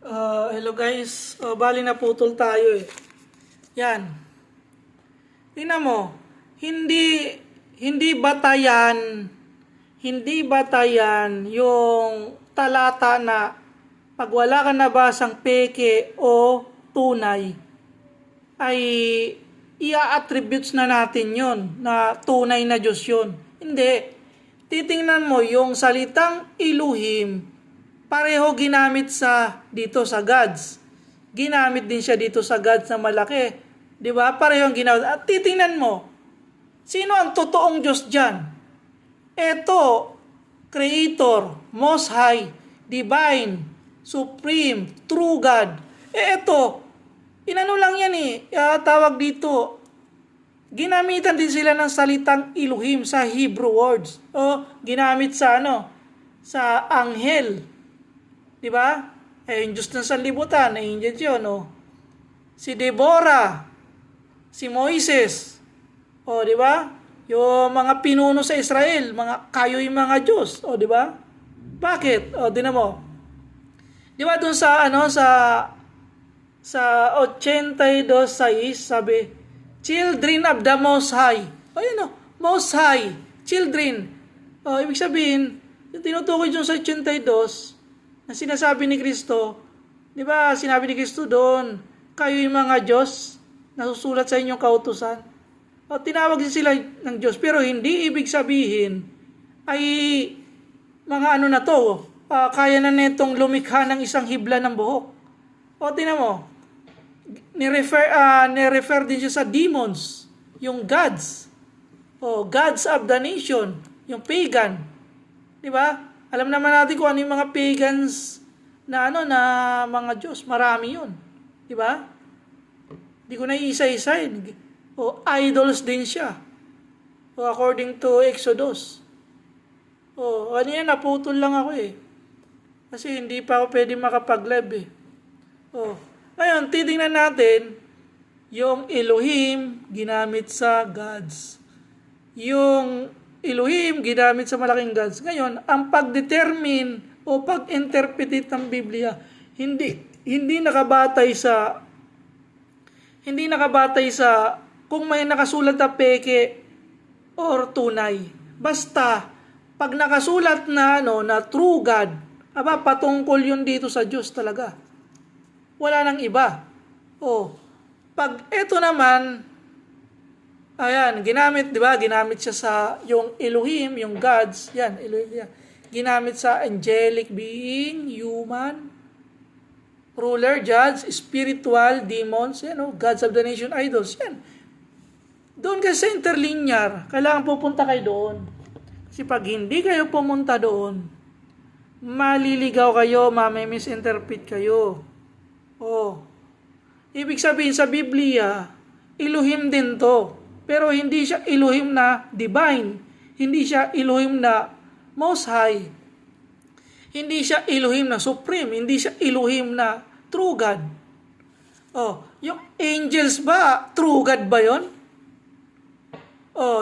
Hello guys, bali na putol tayo eh. Yan. Tingnan mo, hindi hindi batayan, hindi batayan yung talata na pag wala ka nabasang peke o tunay ay ia-attributes na natin yon na tunay na Diyos yon. Hindi. Titingnan mo yung salitang Elohim, pareho ginamit sa dito sa gods. Ginamit din siya dito sa gods na malaki. 'Di ba? Pareho ang ginamit. At titingnan mo, sino ang totoong Diyos diyan? Ito, Creator, Most High, Divine, Supreme, True God. Ito, inano lang yan eh. Tawag dito, ginamitan din sila ng salitang Elohim sa Hebrew words. O ginamit sa sa anghel. 'Di ba? Yung Diyos ng sanlibutan, angel 'yon, Si Deborah, si Moises. 'Di ba? Yung mga pinuno sa Israel, kayo'y mga Diyos. 'Di ba? Bakit? Tingnan mo. 'Di ba doon sa 82:6 sabi, Children of the Most High. Most High, children. Ibig sabihin, yung tinutukoy dyan sa 82, na sinasabi ni Kristo, di ba, sinabi ni Kristo doon, kayo yung mga Diyos, nasusulat sa inyong kautusan. Tinawag din sila ng Diyos, pero hindi ibig sabihin, ay mga na to, kaya na netong lumikha ng isang hibla ng buhok. Tingnan mo, ni-refer din siya sa demons, yung gods, gods of the nation, yung pagan. Di ba? Alam naman natin kung ano yung mga pagans na na mga Diyos. Marami yun. Di ba? Di ko na iisa-isahin. Idols din siya. According to Exodus. Ano yan, naputol lang ako eh. Kasi hindi pa ako pwede makapag-live eh. Ngayon, titingnan natin yung Elohim ginamit sa gods. Yung Elohim ginamit sa malaking gods. Ngayon, ang pag-determine o pag-interpret ng Biblia, hindi nakabatay sa kung may nakasulat na peke or tunay. Basta pag nakasulat na na true God, patungkol yun dito sa Diyos talaga. Wala nang iba. Pag ito naman, ayan, ginamit, di ba? Ginamit siya sa yung Elohim, yung gods. Yan, Elohim yan. Ginamit sa angelic being, human, ruler, judge, spiritual, demons, gods of the nation, idols. Yan. Doon kasi sa interlinear, kailangan pupunta kayo doon. Kasi pag hindi kayo pumunta doon, maliligaw kayo, misinterpret kayo. Ibig sabihin sa Biblia, Elohim din to. Pero hindi siya Elohim na divine. Hindi siya Elohim na Most High. Hindi siya Elohim na Supreme. Hindi siya Elohim na True God. Yung angels ba, True God ba yun?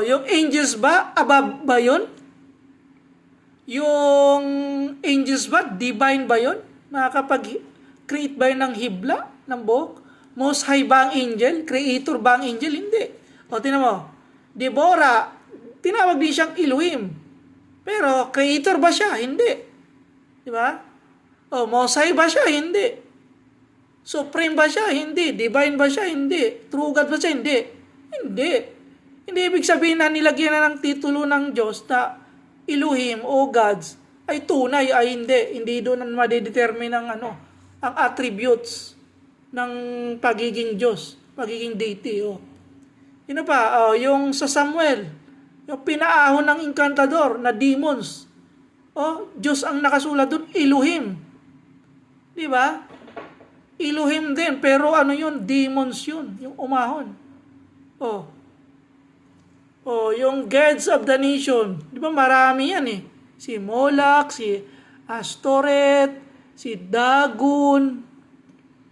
Yung angels ba, above ba yun? Yung angels ba, divine ba yun? Makakapag-create ba yun ng hibla, ng buhok? Most High ba ang angel? Creator ba ang angel? Hindi. Tingnan mo. Deborah, tinawag din siyang Elohim. Pero, creator ba siya? Hindi. Di ba? Most High ba siya? Hindi. Supreme ba siya? Hindi. Divine ba siya? Hindi. True God ba siya? Hindi. Hindi. Hindi ibig sabihin na nilagyan na ng titulo ng Diyos na Elohim o gods ay tunay, ay hindi. Hindi doon madidetermine ang attributes ng pagiging Diyos, pagiging deity. Yung sa Samuel, yung pinaahon ng encantador na demons. Diyos ang nakasulat doon, Elohim. Di ba? Elohim din, pero yun? Demons yun, yung umahon. Yung gods of the nation. Di ba marami yan eh. Si Moloch, si Astoret, si Dagon,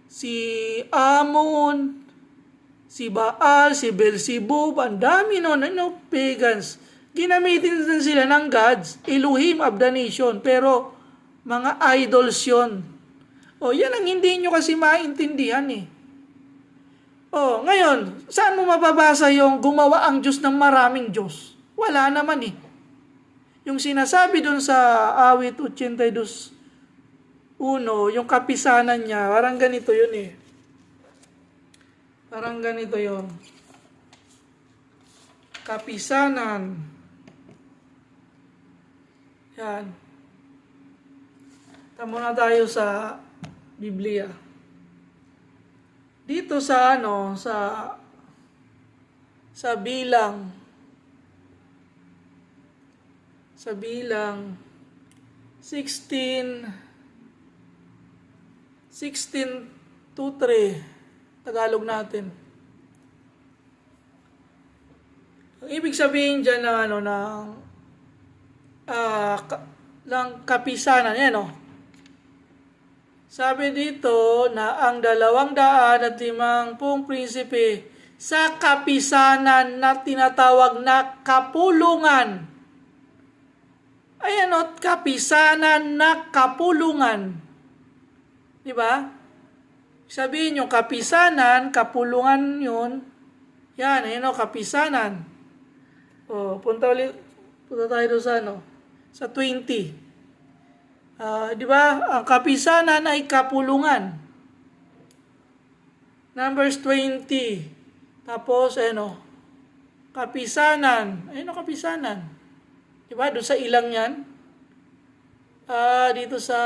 si Amon, si Baal, si Beelzebub, ang dami nun, pagans. Ginamitin din sila ng gods, Elohim of the nation, pero mga idols yun. O, yan ang hindi nyo kasi maintindihan eh. O, ngayon, saan mo mababasa yung gumawa ang Diyos ng maraming Diyos? Wala naman eh. Yung sinasabi dun sa awit 82:1, yung kapisanan niya, parang ganito yun eh. Parang ganito yun. Kapisanan. Yan. Tama na tayo sa Biblia. Dito sa bilang 16:3 Tagalog natin. Ang ibig sabihin diyan ng kapisanan, yan o. Sabi dito na ang 250 prinsipe sa kapisanan na tinatawag na kapulungan. Ayan o, kapisanan na kapulungan. Di ba? Sabihin yung kapisanan, kapulungan yun. Yan, ayan o, kapisanan. O, punta tayo doon sa 20. Di ba? Ang kapisanan ay kapulungan. Numbers 20. Tapos, kapisanan. Kapisanan. Di ba? Doon sa ilang yan. Dito sa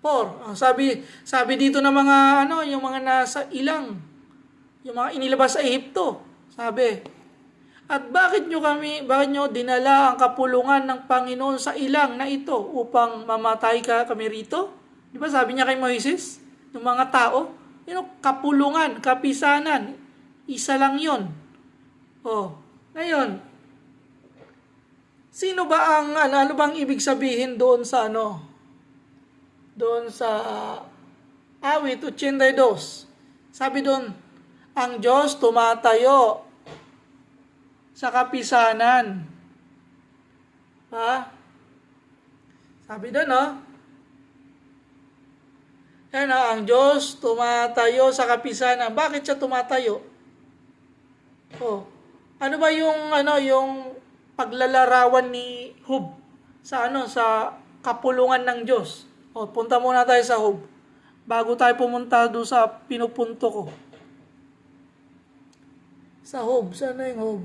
4. Sabi dito ng mga, yung mga nasa ilang. Yung mga inilabas sa Ehipto. Sabi, at bakit nyo dinala ang kapulungan ng Panginoon sa ilang na ito upang mamatay kami rito? Di ba sabi niya kay Moises? Yung mga tao, kapulungan, kapisanan, isa lang yon. Ngayon, sino ba ano bang ibig sabihin doon sa Doon sa awit 82. Sabi doon, ang Diyos tumatayo sa kapisanan. Sabi doon, ang Diyos tumatayo sa kapisanan. Bakit siya tumatayo? Ano ba yung paglalarawan ni Job sa kapulungan ng Diyos? Punta muna tayo sa Job. Bago tayo pumunta doon sa pinupunto ko. Sa Job, saan na yung Job?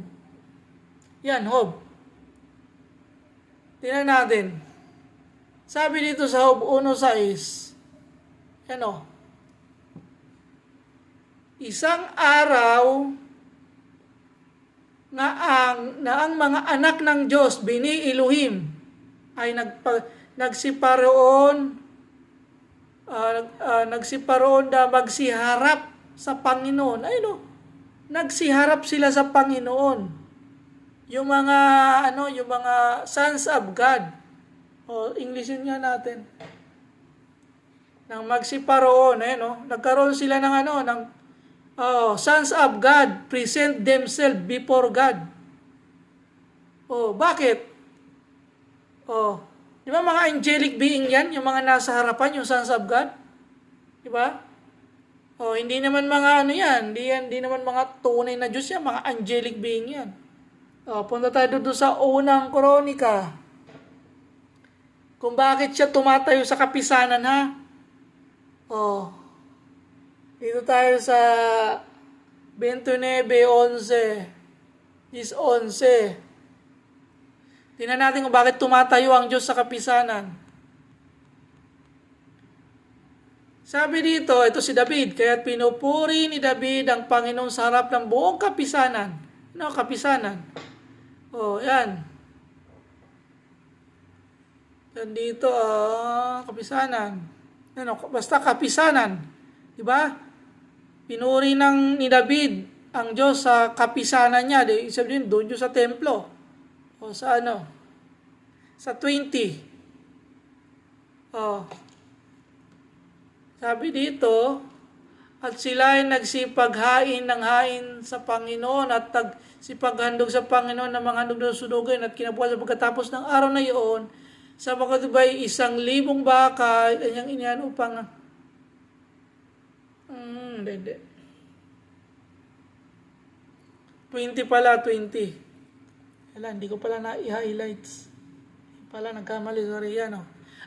Yan, Job. Tingnan natin. Sabi dito sa Job 1:6, isang araw na ang mga anak ng Diyos, Bini Elohim, ay nagsiparoon na magsiharap sa Panginoon. Nagsiharap sila sa Panginoon. Yung mga sons of God. Englishin nga natin. Nang magsiparoon, nagkaroon sila ng sons of God present themselves before God. Bakit? Di ba mga angelic being yan, yung mga nasa harapan, yung sons of God? Di ba? Hindi naman mga yan, hindi naman mga tunay na Diyos yan, mga angelic being yan. Punta tayo doon sa unang Kronika. Kung bakit siya tumatayo sa kapisanan, ha? Dito tayo sa 29:11. 11. Tingnan natin kung bakit tumatayo ang Diyos sa kapisanan. Sabi dito, ito si David, kaya't pinupuri ni David ang Panginoon sa harap ng buong kapisanan. Kapisanan? Yan. Yan dito, kapisanan. Basta kapisanan. Diba? Pinuri ni David ang Diyos sa kapisanan niya. Sabihin, doon Diyos sa templo. Sa Sa 20. Sabi dito, at sila ay nagsipaghain ng hain sa Panginoon at nagsipaghandog sa Panginoon ng mga handog na sunugan at kinabukasan pagkatapos ng araw na iyon Sa makatubay, 1,000 baka, kanyang inyan upang, hindi. 20 pala, 20. Wala, hindi ko pala na-highlights. Pala, nagkamali, sorry yan,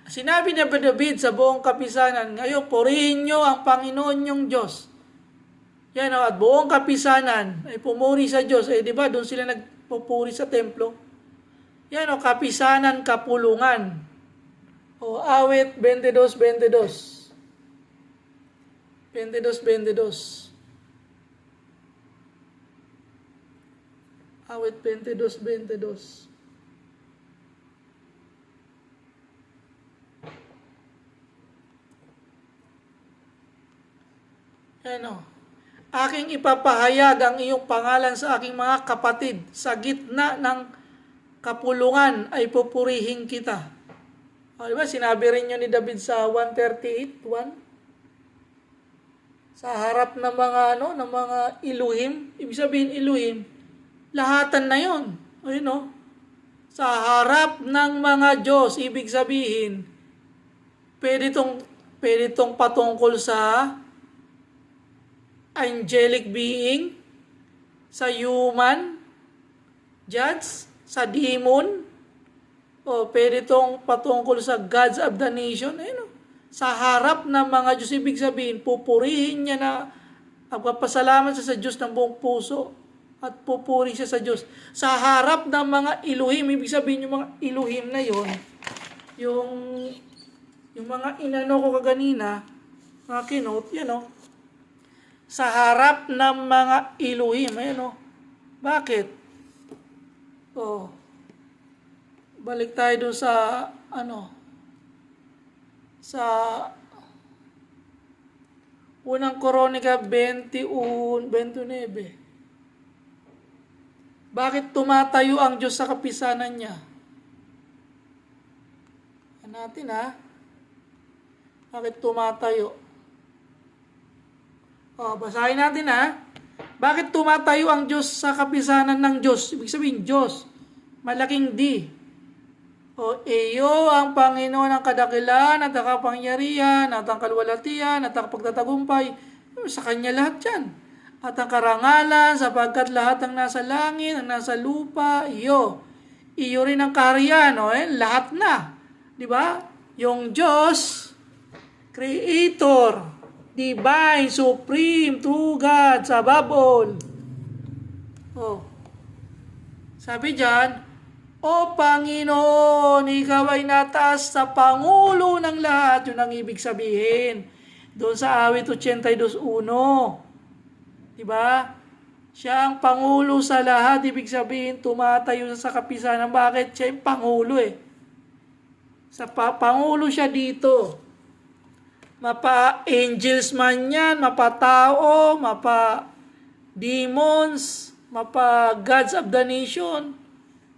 Sinabi ni David sa buong kapisanan, ngayon, purihin nyo ang Panginoon yung Diyos. Yan, at buong kapisanan ay pumuri sa Diyos. Di ba, doon sila nagpupuri sa templo. Yan, kapisanan, kapulungan. Awit 22:22. 22:22. Awit 22:22. Ano? Aking ipapahayag ang iyong pangalan sa aking mga kapatid. Sa gitna ng kapulungan ay pupurihin kita. Diba? Sinabi rin yun ni David sa 138:1. Sa harap ng mga ng mga Elohim, ibig sabihin Elohim, lahatan na yon. Ayun, sa harap ng mga Diyos, ibig sabihin, pwede tong patungkol sa angelic being, sa human judge, sa demon, pwede itong patungkol sa gods of the nation. Sa harap ng mga Diyos, ibig sabihin, pupurihin niya na magpapasalamat siya sa Diyos ng buong puso at pupuri siya sa Diyos. Sa harap ng mga Elohim, ibig sabihin yung mga Elohim na yon, yung mga inano ko kaganina, mga kinote, sa harap ng mga Elohim, Bakit? Balik tayo doon sa, sa unang Kronika 21:29. Bakit tumatayo ang Diyos sa kapisanan niya? Natin, Bakit tumatayo? Basahin natin, Bakit tumatayo ang Diyos sa kapisanan ng Diyos? Ibig sabihin, Diyos. Malaking D. Iyo ang Panginoon ng kadakilaan at ang kapangyarihan at ang kaluwalhatian at ang pagtatagumpay. Sa Kanya lahat yan. At ang karangalan sapagkat lahat ng nasa langit, ang nasa lupa, iyo. Iyo rin ang kaharian. Lahat na. Di ba? Yung Diyos, Creator, Divine, Supreme, True God, sa Babel. Sabi dyan, O Panginoon, Ikaw ay nataas sa Pangulo ng lahat. Yun ang ibig sabihin. Doon sa awit 82:1. Diba? Siya ang Pangulo sa lahat. Ibig sabihin, tumatayo sa kapisanan. Bakit? Siya yung Pangulo Sa Pangulo siya dito. Mapa-angels man yan, mapa-tao, mapa-demons, mapa-gods of the nation.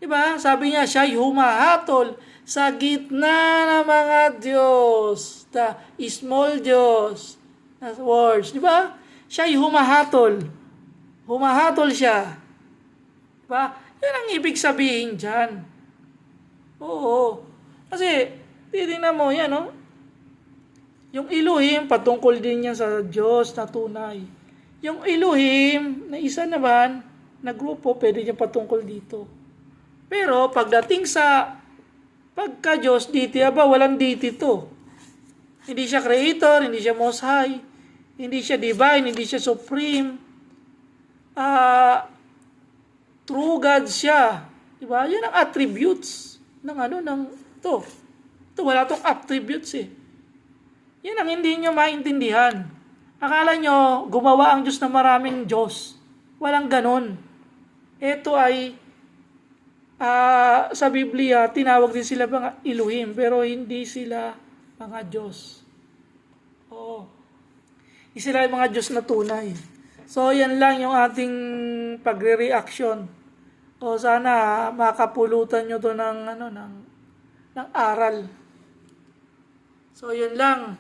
Diba? Sabi niya, siya'y humahatol sa gitna ng mga Diyos. The small Diyos. That's words. Diba? Siya'y humahatol. Humahatol siya. Diba? Yan ang ibig sabihin dyan. Oo. Kasi, titignan mo yan, Yung Elohim, patungkol din yan sa Diyos na tunay. Yung Elohim, na isa naman, na grupo, pwede niya patungkol dito. Pero, pagdating sa pagka-Diyos, walang deity to. Hindi siya creator, hindi siya most high, hindi siya divine, hindi siya supreme. True God siya. Diba? Yan ang attributes ng ito. Ito, wala tong attributes Yan ang hindi nyo maintindihan. Akala nyo, gumawa ang Diyos na maraming Diyos. Walang ganon. Ito ay, sa Biblia, tinawag din sila mga Elohim, pero hindi sila mga Diyos. Sila ay mga Diyos na tunay. So, yan lang yung ating pagre-reaction. Sana makapulutan nyo to ng aral. So, yun lang.